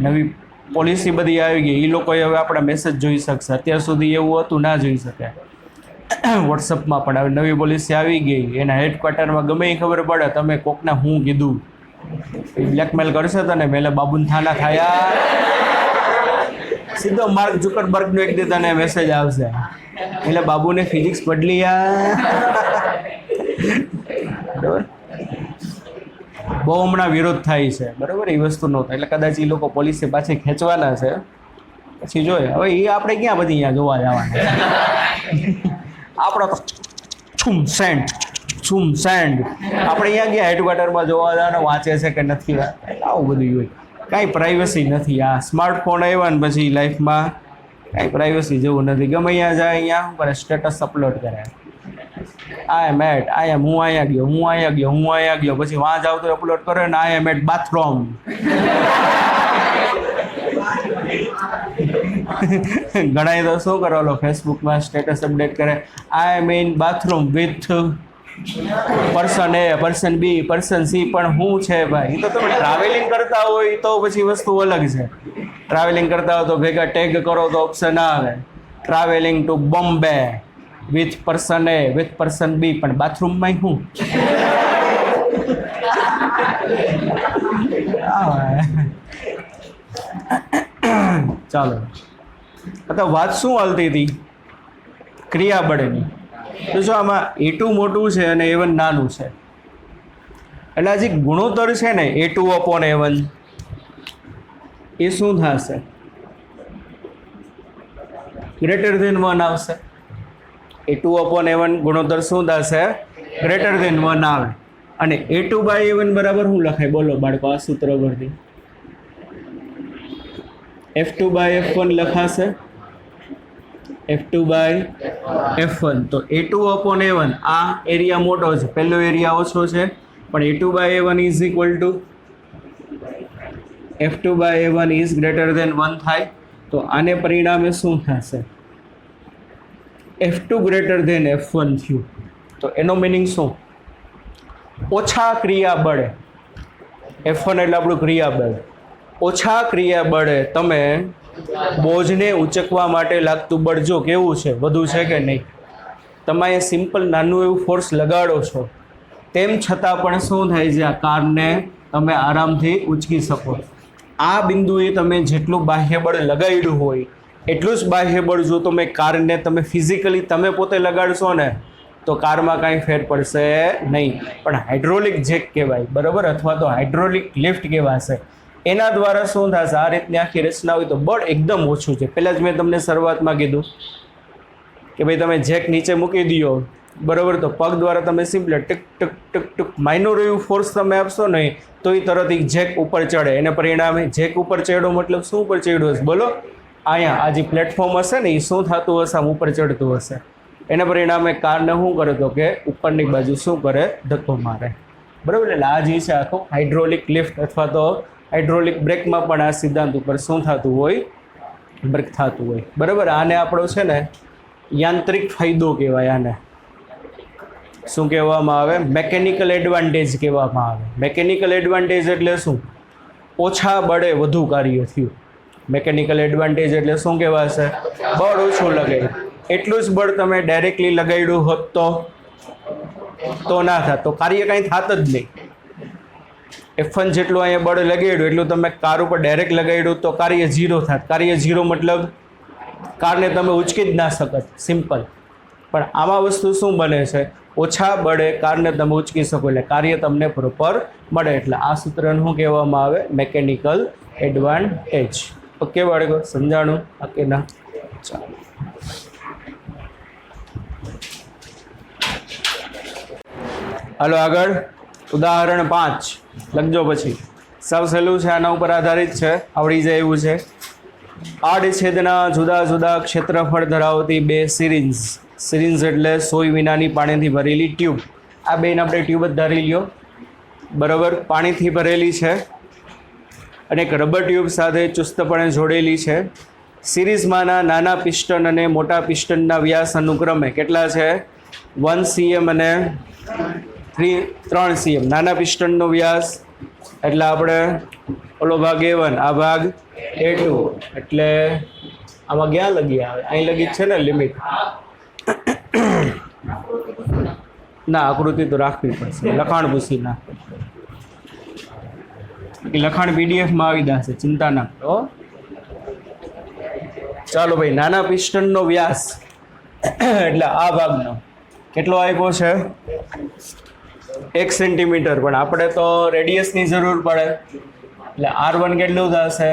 નવી પોલિસી બધી આવી ગઈ, એ લોકોએ હવે આપણા મેસેજ જોઈ શકશે. અત્યાર સુધી એવું હતું, ના જોઈ શકે. વોટ્સઅપમાં પણ હવે નવી પોલિસી આવી ગઈ, એના હેડક્વાર્ટરમાં ગમે એ ખબર પડે તમે કોકને હું કીધું, બ્લેકમેલ કરશે તને, મેલે બાબુન થાના થયા, સીધો માર્ક ઝુકરબર્ગનો એક દી તને મેસેજ આવશે, એટલે બાબુને ફિઝિક્સ બદલી બરાબર. બહુ હમણાં વિરોધ થાય છે બરાબર, એ વસ્તુ ન થાય એટલે કદાચ એ લોકો પોલીસે પાછી ખેંચવાના છે, પછી જોઈએ. હવે એ આપણે ક્યાં બધી અહીંયા જોવા જવાના, આપણે તો છૂમ સેન્ડ આપણે અહીંયા ગયા હેડક્વાર્ટરમાં જોવા જવાના, વાંચે છે કે નથી, આવું બધું હોય. કાંઈ પ્રાઇવસી નથી. આ સ્માર્ટફોન આવ્યા ને પછી લાઈફમાં કાંઈ પ્રાઇવસી જેવું નથી. ગમે અહીંયા જાય, અહીંયા શું કરે, સ્ટેટસ અપલોડ કરે, આઈ એમ એટ, હું અહીંયા ગયો, પછી વાં જાવ તો અપલોડ કરે ને આઈ એમ એટ બાથરૂમ. ઘણા તો શું કરે, ઓલો ફેસબુકમાં સ્ટેટસ અપડેટ કરે, I am in bathroom with person A, person B, person C. પણ શું છે ભાઈ, એ તો તમે ટ્રાવેલિંગ કરતા હોય તો પછી વસ્તુ અલગ છે. ટ્રાવેલિંગ કરતા હોય તો ભેગા ટેગ કરો તો ઓપ્શન આવે, travelling to Bombay with person A, with person B. પણ બાથરૂમમાં શું? ચાલો, તો વાત શું હાલતી હતી? ક્રિયાબળની. તો જો આમાં A2 મોટું છે અને A1 નાનું છે, એટલે આ જે ગુણોત્તર છે ને A2/A1 એ શું થશે? ગ્રેટર ધેન 1 આવશે. A2/A1 ગુણોત્તર શું થશે? ગ્રેટર ધેન 1 આવે. અને A2/A1 બરાબર શું લખાય બોલો બાળકો આ સૂત્ર પરથી? F2/F1 લખાશે, F2/F1. તો A2/A1 આ એરિયા મોટો છે, પહેલો એરિયા ઓછો છે, પણ A2/A1 is equal to F2/A1 is greater than 1 થાય. તો આને પરિણામે શું થશે? F2 ગ્રેટર ધેન F1 થયું. તો એનો મિનિંગ શું? ઓછા ક્રિયાબળે, F1 એટલે આપણું ક્રિયાબળ, ઓછા ક્રિયાબળે તમે બોજને ઉચકવા માટે લાગતું બળ જો કેવું છે, વધુ છે કે નહીં. તમે અહીંયા સિમ્પલ નાનું એવું ફોર્સ લગાડો છો, તેમ છતાં પણ શું થાય છે, આ કારને તમે આરામથી ઉચકી શકો. આ બિંદુએ તમે જેટલું બાહ્ય બળ લગાડ્યું હોય એટલું જ બાહ્ય બળ જો તમે કારને તમે ફિઝિકલી તમે પોતે લગાડશો ને તો કારમાં કાંઈ ફેર પડશે નહીં. પણ હાઇડ્રોલિક જેક કહેવાય બરાબર, અથવા તો હાઇડ્રોલિક લિફ્ટ કહેવાશે. એના દ્વારા શું થશે, આ રીતની આખી રચના હોય તો બળ એકદમ ઓછું છે. પહેલાં જ મેં તમને શરૂઆતમાં કીધું કે ભાઈ તમે જેક નીચે મૂકી દો બરાબર, તો પગ દ્વારા તમે simple tick tick tick tick minor એવું ફોર્સ તમે આપશો નહીં તો એ તરત એક જેક ઉપર ચડે. એને પરિણામે જેક ઉપર ચડ્યો મતલબ શું ઉપર ચડ્યો હશે બોલો? અહીંયા આ જે પ્લેટફોર્મ હશે ને એ શું થતું હશે, આમ ઉપર ચડતું હશે. એના પરિણામે કારને શું કરે તો કે ઉપરની બાજુ શું કરે, ધક્કો મારે બરાબર. એટલે આ જે છે આખું હાઇડ્રોલિક લિફ્ટ અથવા તો હાઇડ્રોલિક બ્રેકમાં પણ આ સિદ્ધાંત ઉપર શું થતું હોય, બ્રેક થતું હોય બરાબર. આને આપણો છે ને યાંત્રિક ફાયદો કહેવાય. આને શું કહેવામાં આવે? મેકેનિકલ એડવાન્ટેજ કહેવામાં આવે. મેકેનિકલ એડવાન્ટેજ એટલે શું? ઓછા બળે વધુ કાર્ય થયું. મેકેનિકલ એડવાન્ટેજ એટલે શું કહેવાશે? બળ ઓછું લગાડ્યું. એટલું જ બળ તમે ડાયરેક્ટલી લગાડ્યું હોત તો ના થાત, તો કાર્ય કાંઈ થાત જ નહીં. F1 જેટલું અહીંયા બળ લગાડ્યું એટલું તમે કાર ઉપર ડાયરેક્ટ લગાડ્યું તો કાર્ય 0 થાત. કાર્ય 0 મતલબ કારને તમે ઉચકી જ ના શકત, સિમ્પલ. પણ આમાં વસ્તુ શું બને છે, ઓછા બળે કારને તમે ઉચકી શકો એટલે કાર્ય તમને પ્રોપર મળે. એટલે આ સૂત્રને શું કહેવામાં આવે? Mechanical advantage. ઓકે બાળકો, સમજાણું? ઓકે ના? ચાલો. હાલો આગળ. ઉદાહરણ 5 લખજો પછી. સાવ સહેલું છે, આના ઉપર આધારિત છે, આવડી જાય એવું છે. આડછેદના જુદા જુદા ક્ષેત્રફળ ધરાવતી બે સિરિંજ. સિરિંજ એટલે સોય વિનાની પાણીથી ભરેલી ટ્યુબ. આ બેન આપણે ટ્યુબ જ ધારી લ્યો, બરાબર. પાણીથી ભરેલી છે અને એક રબર ટ્યુબ સાથે ચુસ્તપણે જોડેલી છે. સિરીઝમાંના નાના પિસ્ટન અને મોટા પિસ્ટનના વ્યાસ અનુક્રમે કેટલા છે? 1 cm અને 3 cm. નાના પિસ્ટનનો વ્યાસ એટલે આપણે ઓલો ભાગ A1, આ ભાગ A2, એટલે આમાં ક્યાં લગી આવે? અહીં લગી છે ને લિમિટ. ના, આકૃતિ તો રાખવી પડશે, લખાણ પૂછી ના. લખાણ પીડીએફમાં આવી જશે, ચિંતા ના કરો. ચાલો ભાઈ, નાના પિસ્ટનનો વ્યાસ એટલે આ ભાગનો કેટલો આપ્યો છે? 1 સેન્ટીમીટર. પણ આપણે તો રેડિયસની જરૂર પડે એટલે R1 કેટલું થશે?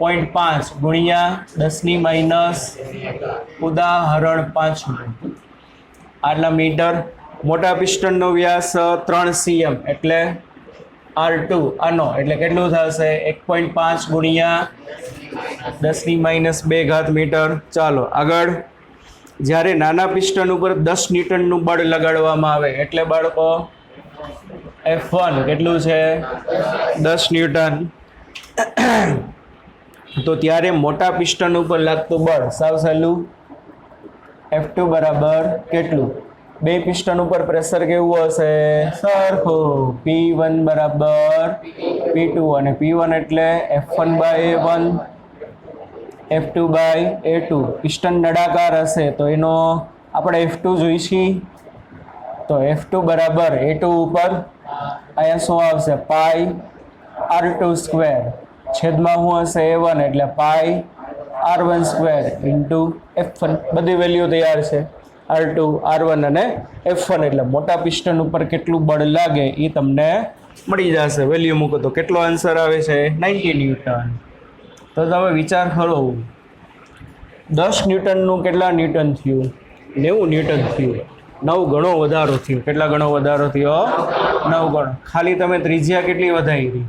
0.5 ગુણ્યા 10⁻⁻5 આટલા મીટર. મોટા પિસ્ટનનો વ્યાસ 3 cm એટલે R2 આનો એટલે કેટલું થશે? 1.5 ગુણ્યા 10⁻²² મીટર. ચાલો આગળ. જ્યારે નાના પિસ્ટન ઉપર 10 ન્યૂટનનું બળ લગાડવામાં આવે એટલે બાળકો F1 કેટલું છે? 10 ન્યૂટન. તો ત્યારે મોટા પિસ્ટન ઉપર લાગતું બળ સાવ સહેલું, F2 બરાબર કેટલું? બે પિસ્ટન ઉપર પ્રેશર કેવું હશે? સરખું. P1 બરાબર P2 અને P1 એટલે F1/A1 F2 by A2. Piston નળાકાર હશે તો એનો આપણે F2 જોઈશી. તો F2 બરાબર A2 ઉપર અહીંયા શું આવશે? પાઈ R2 સ્ક્વેર છેદમાં શું હશે? A1 એટલે પાઈ R1 સ્ક્વેર ઇન્ટુ F1. બધી વેલ્યુ તૈયાર છે, R2, R1 અને F1. એટલે મોટા પિસ્ટન ઉપર કેટલું બળ લાગે એ તમને મળી જશે. વેલ્યુ મૂકો તો કેટલો આન્સર આવે છે? 90 ન્યૂટન. તો તમે વિચાર કરો, 10 ન્યૂટનનું કેટલા ન્યૂટન થયું? 90 ન્યૂટન થયું. 9 ગણો વધારો થયો. કેટલા ગણો વધારો થયો? 9 ગણો. ખાલી તમે ત્રિજ્યા કેટલી વધારી?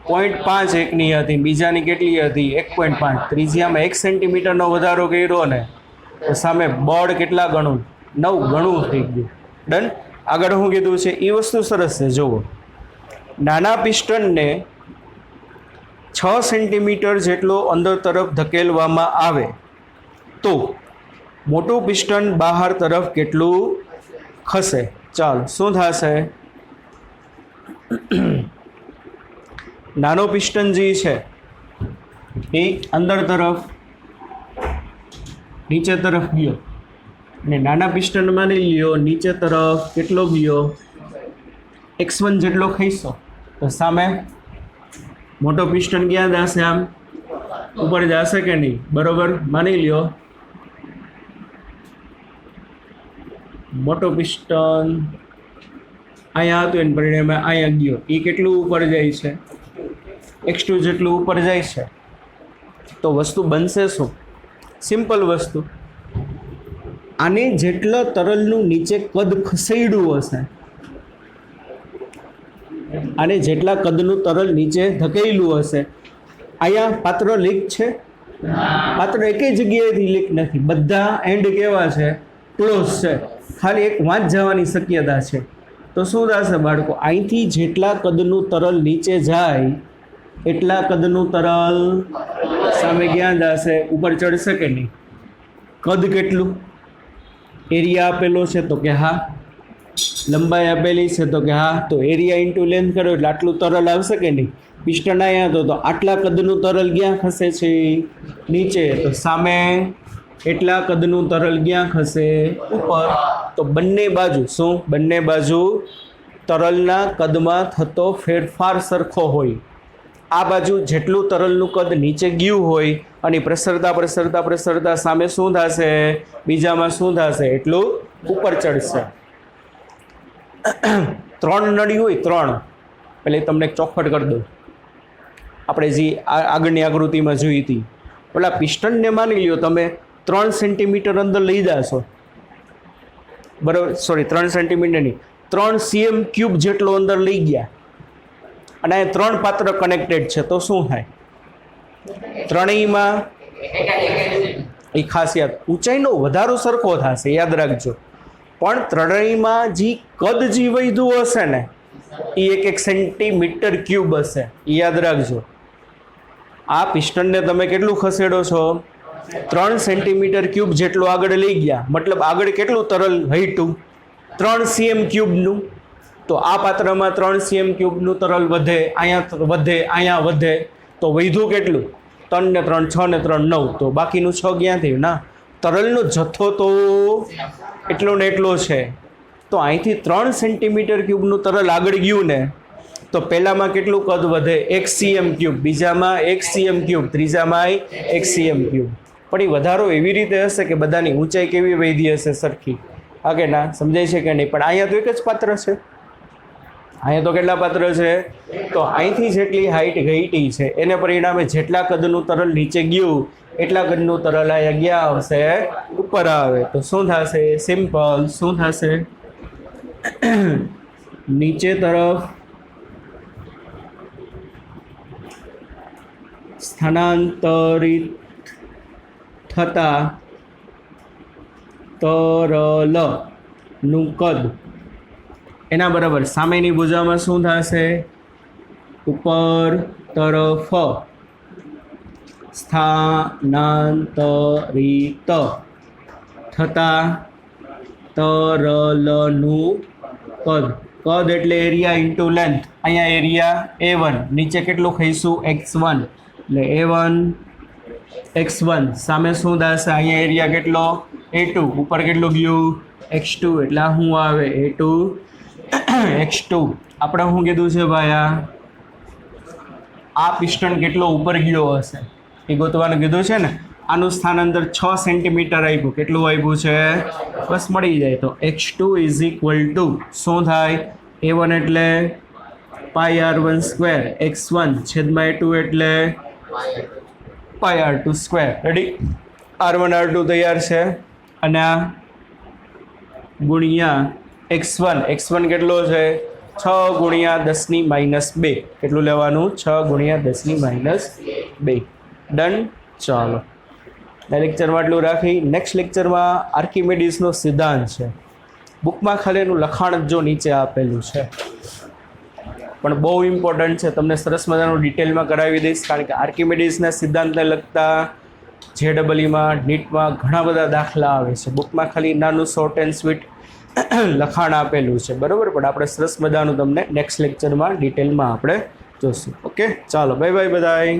0.5 એકની હતી, બીજાની કેટલી હતી? 1.5. ત્રિજ્યામાં 1 સેન્ટીમીટરનો વધારો કર્યો ને તો સામે બળ કેટલા ગણું? 9 ગણું થઈ ગયું. ડન. આગળ શું કીધું છે એ વસ્તુ સરસ છે. જુઓ, નાના પિસ્ટનને 6 સેન્ટીમીટર જેટલો અંદર તરફ ધકેલવામાં આવે તો મોટું પિસ્ટન બહાર તરફ કેટલું ખસે? ચાલો, શું થશે? નાનો પિસ્ટન જે છે એ અંદર તરફ નીચે તરફ ગયો અને નાના પિસ્ટન માની લ્યો નીચે તરફ કેટલો ગયો? x1 જેટલો ખઈશો તો સામે મોટો પિસ્ટન ક્યાં જશે? આમ ઉપર જશે કે નહીં? બરોબર. માની લ્યો મોટો પિસ્ટન અહીંયા હતું એને પરિણામે અહીંયા ગયો. એ કેટલું ઉપર જાય છે? x2 જેટલું ઉપર જાય છે. તો વસ્તુ બનશે શું? સિમ્પલ વસ્તુ. આને જેટલા તરલનું નીચે કદ ખસેડ્યું હશે, આને જેટલા કદનું તરલ નીચે ધકેલું હશે, અહીંયા પાત્ર લીક છે? પાત્ર એકેય જગ્યાએથી લીક નથી. બધા એન્ડ કેવા છે? ક્લોઝ છે. ખાલી એક વાંચ જવાની શક્યતા છે. તો શું થશે બાળકો? અહીંથી જેટલા કદનું તરલ નીચે જાય એટલા કદનું તરલ સામે ક્યાં જશે? ઉપર ચડશે કે નહીં? કદ કેટલું? એરિયા આપેલો છે તો કે હા. લંબાઈ આપેલી છે તો કે હા. તો એરિયા ઇન્ટુ લેન્થ કરો એટલે આટલું તરલ આવશે કે નહીં? પિસ્ટન અહીંયા તો આટલા કદનું તરલ ક્યાં ખસે છે? નીચે. તો સામે એટલા કદનું તરલ ક્યાં ખસે? ઉપર. તો બંને બાજુ શું? બંને બાજુ તરલના કદમાં થતો ફેરફાર સરખો હોય. આ બાજુ જેટલું તરલનું કદ નીચે ગયું હોય અને પ્રસરતા પ્રસરતા પ્રસરતા સામે શું થશે? બીજામાં શું થશે? એટલું ઉપર ચડશે. 3 નળી હોય 3, એટલે તમને એક ચોખવટ કરી દઉં. આપણે જે આગળની આકૃતિમાં જોઈ હતી, પેલા પિસ્ટનને માની લ્યો તમે 3 સેન્ટીમીટર અંદર લઈ જાશો, બરાબર, સોરી 3 સેન્ટીમીટર નહીં, 3 cm³ જેટલો અંદર લઈ ગયા, અને આ 3 પાત્ર કનેક્ટેડ છે, તો શું થાય? ત્રણેયમાં એ ખાસિયત ઊંચાઈનો વધારો સરખો થશે, યાદ રાખજો. પણ ત્રણેયમાં જે કદ જે વધ્યું હશે ને એ 1 સેન્ટીમીટર³ હશે, એ યાદ રાખજો. આ પિસ્ટનને તમે કેટલું ખસેડો છો? 3 સેન્ટીમીટર³ જેટલું આગળ લઈ ગયા, મતલબ આગળ કેટલું તરલ હઈટું? 3 cm³નું. તો આ પાત્રમાં 3 cm³ તરલ વધે, અહીંયા વધે, અહીંયા વધે, તો વધ્યું કેટલું? 3 ને 3 6 ને 3 9, તો બાકીનું 6 ક્યાં થયું? ના, તરલનો જથ્થો તો એટલો ને એટલો છે. તો અહીંથી 3 સેન્ટીમીટર³ તરલ આગળ ગયું ને, તો પહેલામાં કેટલું કદ વધે? 1 cm³, બીજામાં 1 cm³, ત્રીજામાં 1 cm³. પણ એ વધારો એવી રીતે હશે કે બધાની ઊંચાઈ કેવી વધી હશે? સરખી. હા કે ના? સમજાય છે કે નહીં? પણ અહીંયા તો એક જ પાત્ર છે. અહીંયા તો કેટલા પાત્ર છે? તો અહીંથી જેટલી હાઈટ ઘટી છે એને પરિણામે જેટલા કદનું તરલ નીચે ગયું એટલા કદનું તરલ અહીંયા ગયા આવશે, ઉપર આવે. તો શું થશે? સિમ્પલ. શું થશે? નીચે તરફ સ્થાનાંતરિત થતા તરલનું કદ એના બરાબર સામેની ભુજામાં શું થશે? ઉપર તરફ સ્થાનાંતરિત થતા તરલનું કદ. કદ એટલે એરિયા ઇન્ટુ લેન્થ. અહીંયા એરિયા A1, નીચે કેટલું ખાઈશું? x1, એટલે A1 x1. સામે શું થશે? અહીંયા એરિયા કેટલો? A2, ઉપર કેટલું ગયું? x2, એટલે શું આવે? A2 x2. આપણે શું કીધું છે ભાઈ? આ પિસ્ટન કેટલો ઉપર ગયો હશે એ ગોતવાનું કીધું છે ને. આનું સ્થાન અંદર 6 સેન્ટીમીટર આપ્યું. કેટલું આપ્યું છે? બસ મળી જાય. તો x2 ઇઝ ઇક્વલ ટુ શું થાય? A1 એટલે πr1² x1 છેદમાં A2 એટલે πr2². રેડી? r1 r2 તૈયાર છે, અને આ ગુણ્યા x1. x1 કેટલો છે? 6 ગુણ્યા 10⁻². કેટલું લેવાનું? 6 ગુણ્યા 10⁻². ડન. ચાલો, આ લેક્ચરમાં એટલું રાખી. નેક્સ્ટ લેક્ચરમાં આર્કિમેડિસનો સિદ્ધાંત છે. બુકમાં ખાલી એનું લખાણ જો નીચે આપેલું છે, પણ બહુ ઇમ્પોર્ટન્ટ છે. તમને સરસ મજાનું ડિટેલમાં કરાવી દઈશ, કારણ કે આર્કિમેડિસના સિદ્ધાંતને લગતા JEEમાં નીટમાં ઘણા બધા દાખલા આવે છે. બુકમાં ખાલી નાનું શોર્ટ એન્ડ સ્વીટ લખાણ આપેલું છે, બરાબર. પણ આપણે સરસ મજાનું તમને નેક્સ્ટ લેક્ચરમાં ડિટેલમાં આપણે જોશું. ઓકે, ચાલો, બાય બાય બધાય.